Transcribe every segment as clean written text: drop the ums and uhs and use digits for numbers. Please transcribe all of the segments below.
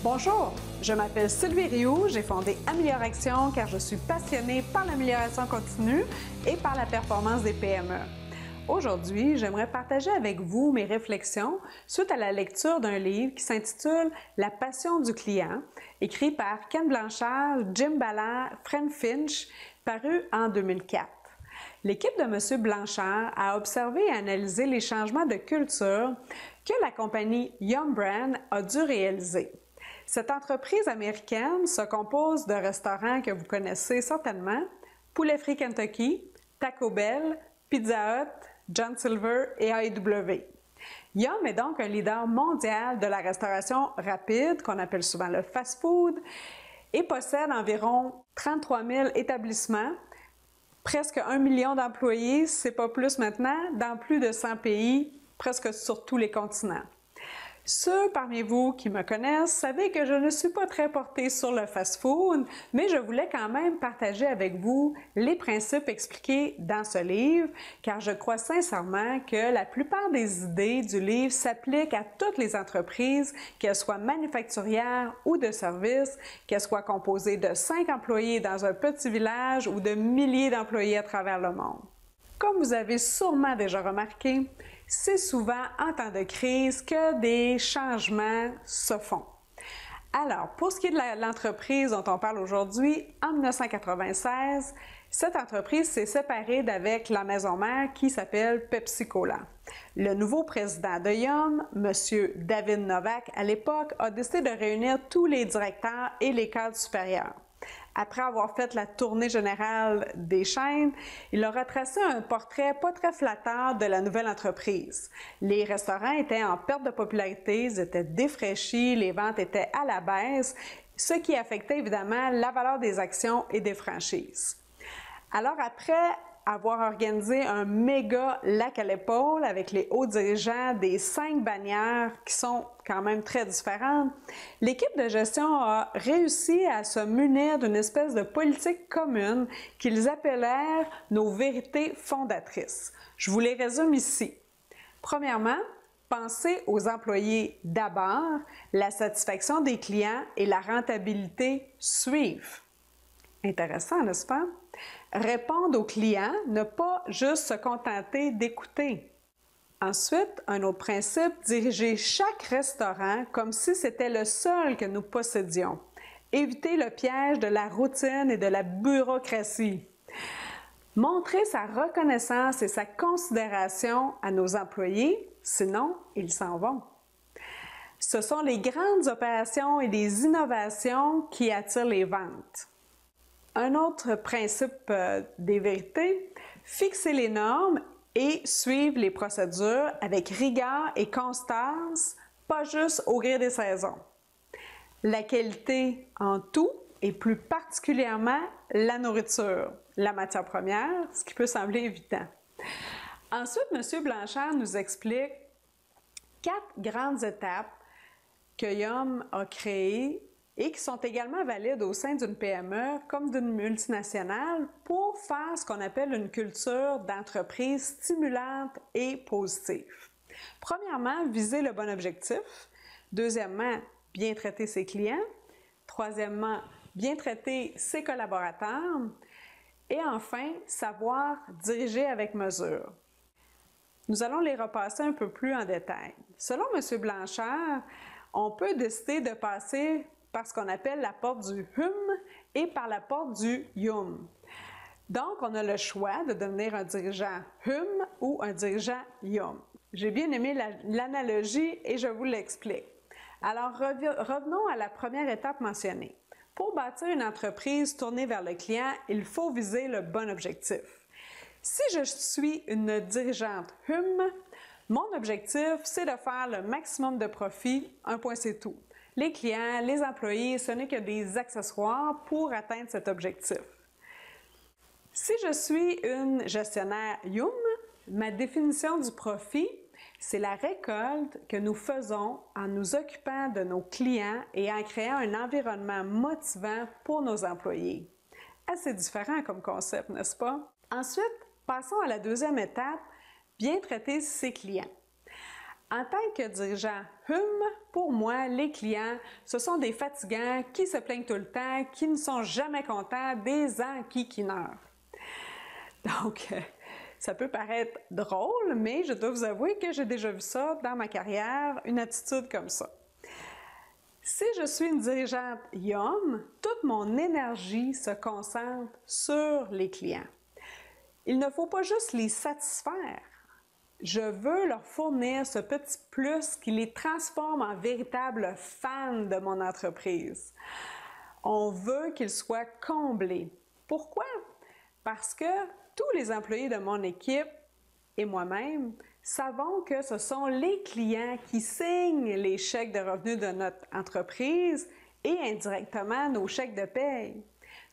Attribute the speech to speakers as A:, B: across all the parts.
A: Bonjour, je m'appelle Sylvie Rioux, j'ai fondé Amélioraction car je suis passionnée par l'amélioration continue et par la performance des PME. Aujourd'hui, j'aimerais partager avec vous mes réflexions suite à la lecture d'un livre qui s'intitule « La passion du client », écrit par Ken Blanchard, Jim Ballard, Fran Finch, paru en 2004. L'équipe de M. Blanchard a observé et analysé les changements de culture que la compagnie Yum! Brands a dû réaliser. Cette entreprise américaine se compose de restaurants que vous connaissez certainement, Poulet Frit Kentucky, Taco Bell, Pizza Hut, John Silver et AEW. Yum! Est donc un leader mondial de la restauration rapide, qu'on appelle souvent le fast-food, et possède environ 33 000 établissements, presque 1 million d'employés, c'est pas plus maintenant, dans plus de 100 pays, presque sur tous les continents. Ceux parmi vous qui me connaissent savez que je ne suis pas très portée sur le fast-food, mais je voulais quand même partager avec vous les principes expliqués dans ce livre, car je crois sincèrement que la plupart des idées du livre s'appliquent à toutes les entreprises, qu'elles soient manufacturières ou de services, qu'elles soient composées de 5 employés dans un petit village ou de milliers d'employés à travers le monde. Comme vous avez sûrement déjà remarqué, c'est souvent en temps de crise que des changements se font. Alors, pour ce qui est de l'entreprise dont on parle aujourd'hui, en 1996, cette entreprise s'est séparée d'avec la maison mère qui s'appelle Pepsi-Cola. Le nouveau président de Yum!, M. David Novak, à l'époque, a décidé de réunir tous les directeurs et les cadres supérieurs. Après avoir fait la tournée générale des chaînes, il a retracé un portrait pas très flatteur de la nouvelle entreprise. Les restaurants étaient en perte de popularité, ils étaient défraîchis, les ventes étaient à la baisse, ce qui affectait évidemment la valeur des actions et des franchises. Alors après avoir organisé un méga lac à l'épaule avec les hauts dirigeants des 5 bannières qui sont quand même très différentes, l'équipe de gestion a réussi à se munir d'une espèce de politique commune qu'ils appelèrent nos vérités fondatrices. Je vous les résume ici. Premièrement, pensez aux employés d'abord, la satisfaction des clients et la rentabilité suivent. Intéressant, n'est-ce pas? Répondre aux clients, ne pas juste se contenter d'écouter. Ensuite, un autre principe, diriger chaque restaurant comme si c'était le seul que nous possédions. Éviter le piège de la routine et de la bureaucratie. Montrer sa reconnaissance et sa considération à nos employés, sinon ils s'en vont. Ce sont les grandes opérations et les innovations qui attirent les ventes. Un autre principe des vérités, fixer les normes et suivre les procédures avec rigueur et constance, pas juste au gré des saisons. La qualité en tout et plus particulièrement la nourriture, la matière première, ce qui peut sembler évident. Ensuite, M. Blanchard nous explique 4 grandes étapes que Yum! A créées et qui sont également valides au sein d'une PME comme d'une multinationale pour faire ce qu'on appelle une culture d'entreprise stimulante et positive. Premièrement, viser le bon objectif. Deuxièmement, bien traiter ses clients. Troisièmement, bien traiter ses collaborateurs. Et enfin, savoir diriger avec mesure. Nous allons les repasser un peu plus en détail. Selon M. Blanchard, on peut décider de passer par ce qu'on appelle la porte du hum et par la porte du yum. Donc, on a le choix de devenir un dirigeant hum ou un dirigeant yum. J'ai bien aimé l'analogie et je vous l'explique. Alors, revenons à la première étape mentionnée. Pour bâtir une entreprise tournée vers le client, il faut viser le bon objectif. Si je suis une dirigeante hum, mon objectif, c'est de faire le maximum de profit, un point c'est tout. Les clients, les employés, ce n'est que des accessoires pour atteindre cet objectif. Si je suis une gestionnaire Yum, ma définition du profit, c'est la récolte que nous faisons en nous occupant de nos clients et en créant un environnement motivant pour nos employés. Assez différent comme concept, n'est-ce pas? Ensuite, passons à la deuxième étape, bien traiter ses clients. En tant que dirigeant pour moi, les clients, ce sont des fatigants qui se plaignent tout le temps, qui ne sont jamais contents, des enquiquineurs. Donc, ça peut paraître drôle, mais je dois vous avouer que j'ai déjà vu ça dans ma carrière, une attitude comme ça. Si je suis une dirigeante Yum, toute mon énergie se concentre sur les clients. Il ne faut pas juste les satisfaire. Je veux leur fournir ce petit plus qui les transforme en véritables fans de mon entreprise. On veut qu'ils soient comblés. Pourquoi? Parce que tous les employés de mon équipe et moi-même savons que ce sont les clients qui signent les chèques de revenus de notre entreprise et indirectement nos chèques de paie.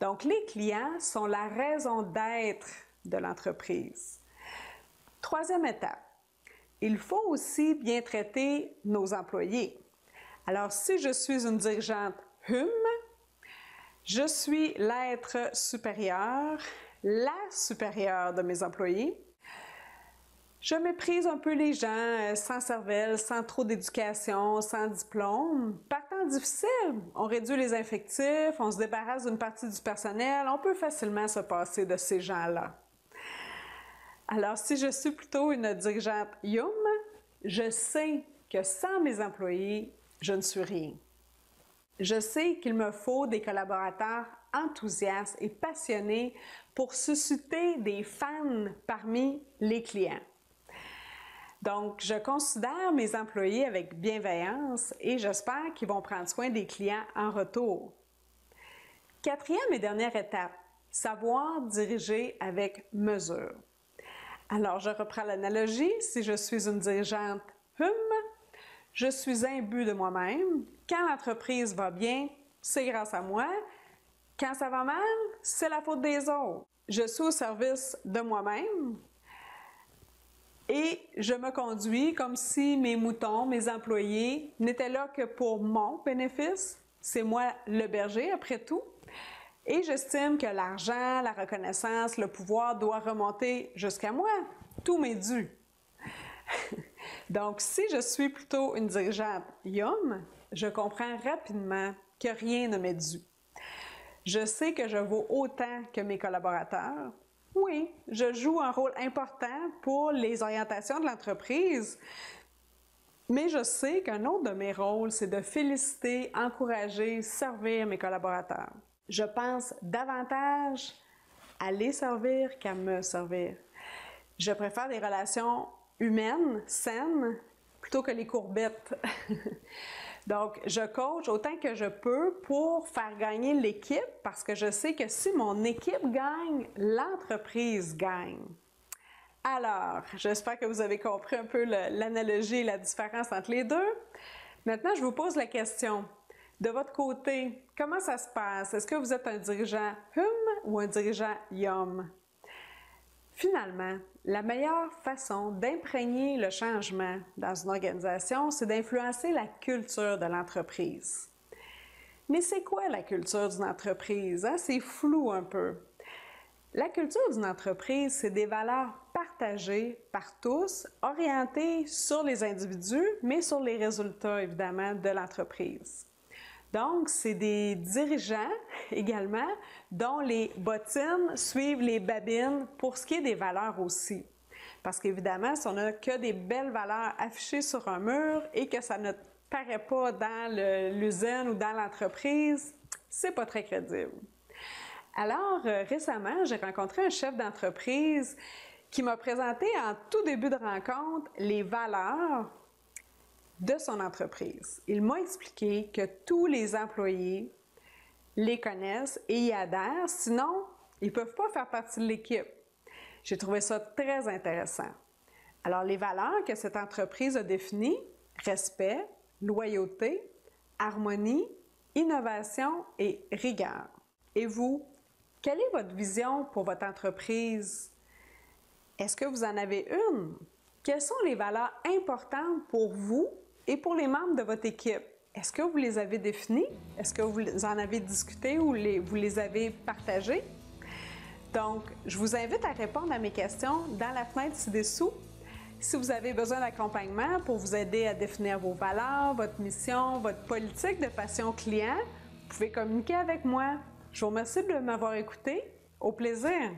A: Donc, les clients sont la raison d'être de l'entreprise. Troisième étape, il faut aussi bien traiter nos employés. Alors, si je suis une dirigeante je suis l'être supérieur, la supérieure de mes employés. Je méprise un peu les gens sans cervelle, sans trop d'éducation, sans diplôme. Par temps difficile, on réduit les effectifs, on se débarrasse d'une partie du personnel, on peut facilement se passer de ces gens-là. Alors, si je suis plutôt une dirigeante Yum, je sais que sans mes employés, je ne suis rien. Je sais qu'il me faut des collaborateurs enthousiastes et passionnés pour susciter des fans parmi les clients. Donc, je considère mes employés avec bienveillance et j'espère qu'ils vont prendre soin des clients en retour. Quatrième et dernière étape, savoir diriger avec mesure. Alors, je reprends l'analogie. Si je suis une dirigeante je suis imbue de moi-même. Quand l'entreprise va bien, c'est grâce à moi. Quand ça va mal, c'est la faute des autres. Je suis au service de moi-même et je me conduis comme si mes moutons, mes employés, n'étaient là que pour mon bénéfice. C'est moi le berger, après tout. Et j'estime que l'argent, la reconnaissance, le pouvoir doit remonter jusqu'à moi. Tout m'est dû. Donc, si je suis plutôt une dirigeante Yum, je comprends rapidement que rien ne m'est dû. Je sais que je vaux autant que mes collaborateurs. Oui, je joue un rôle important pour les orientations de l'entreprise, mais je sais qu'un autre de mes rôles, c'est de féliciter, encourager, servir mes collaborateurs. Je pense davantage à les servir qu'à me servir. Je préfère des relations humaines, saines, plutôt que les courbettes. Donc, je coach autant que je peux pour faire gagner l'équipe parce que je sais que si mon équipe gagne, l'entreprise gagne. Alors, j'espère que vous avez compris un peu l'analogie et la différence entre les deux. Maintenant, je vous pose la question. De votre côté, comment ça se passe? Est-ce que vous êtes un dirigeant ou un dirigeant Yum? Finalement, la meilleure façon d'imprégner le changement dans une organisation, c'est d'influencer la culture de l'entreprise. Mais c'est quoi la culture d'une entreprise? C'est flou un peu. La culture d'une entreprise, c'est des valeurs partagées par tous, orientées sur les individus, mais sur les résultats, évidemment, de l'entreprise. Donc, c'est des dirigeants également dont les bottines suivent les babines pour ce qui est des valeurs aussi. Parce qu'évidemment, si on n'a que des belles valeurs affichées sur un mur et que ça ne paraît pas dans l'usine ou dans l'entreprise, c'est pas très crédible. Alors, récemment, j'ai rencontré un chef d'entreprise qui m'a présenté en tout début de rencontre les valeurs de son entreprise. Il m'a expliqué que tous les employés les connaissent et y adhèrent, sinon, ils ne peuvent pas faire partie de l'équipe. J'ai trouvé ça très intéressant. Alors, les valeurs que cette entreprise a définies, respect, loyauté, harmonie, innovation et rigueur. Et vous, quelle est votre vision pour votre entreprise? Est-ce que vous en avez une? Quelles sont les valeurs importantes pour vous et pour les membres de votre équipe? Est-ce que vous les avez définies? Est-ce que vous en avez discuté ou vous les avez partagées? Donc, je vous invite à répondre à mes questions dans la fenêtre ci-dessous. Si vous avez besoin d'accompagnement pour vous aider à définir vos valeurs, votre mission, votre politique de passion client, vous pouvez communiquer avec moi. Je vous remercie de m'avoir écouté. Au plaisir!